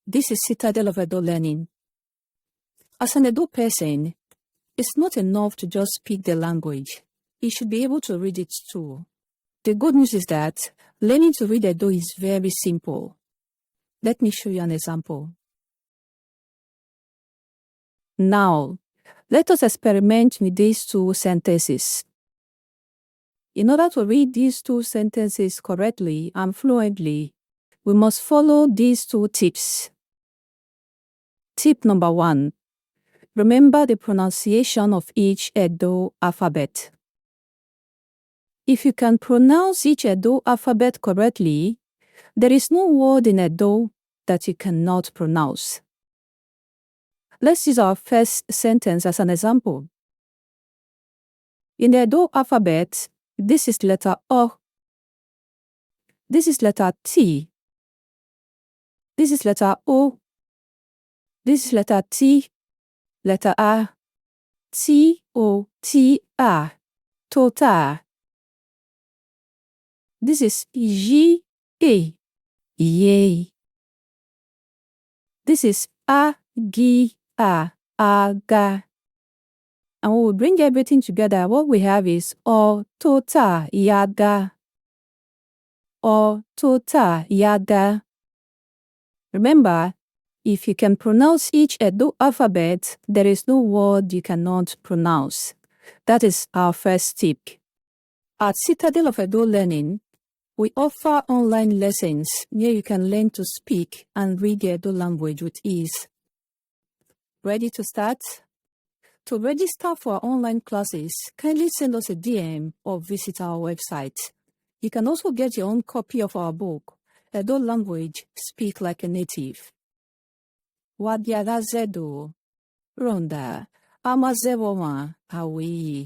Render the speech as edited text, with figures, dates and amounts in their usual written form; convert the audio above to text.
This is Citadel of Edo Learning. As an Edo person, it's not enough to just speak the language. You should be able to read it too. The good news is that learning to read Edo is very simple. Let me show you an example. Now, let us experiment with these two sentences. In order to read these two sentences correctly and fluently, we must follow these two tips. Tip number 1. Remember the pronunciation of each Edo alphabet. If you can pronounce each Edo alphabet correctly, there is no word in Edo that you cannot pronounce. Let's use our first sentence as an example. In the Edo alphabet, this is letter O. This is letter T. This is letter O. This is letter T, letter A, T-O-T-A, tota. This is J-A, yay. This is A-G-A, aga. And when we bring everything together, what we have is O-tota, yaga. O-tota, yaga. Remember, if you can pronounce each Edo alphabet, there is no word you cannot pronounce. That is our first tip. At Citadel of Edo Learning, we offer online lessons where you can learn to speak and read the Edo language with ease. Ready to start? To register for our online classes, kindly send us a DM or visit our website. You can also get your own copy of our book, Edo Language, Speak Like a Native. Wadiagazedo, Ronda, Amazewowa, Awi.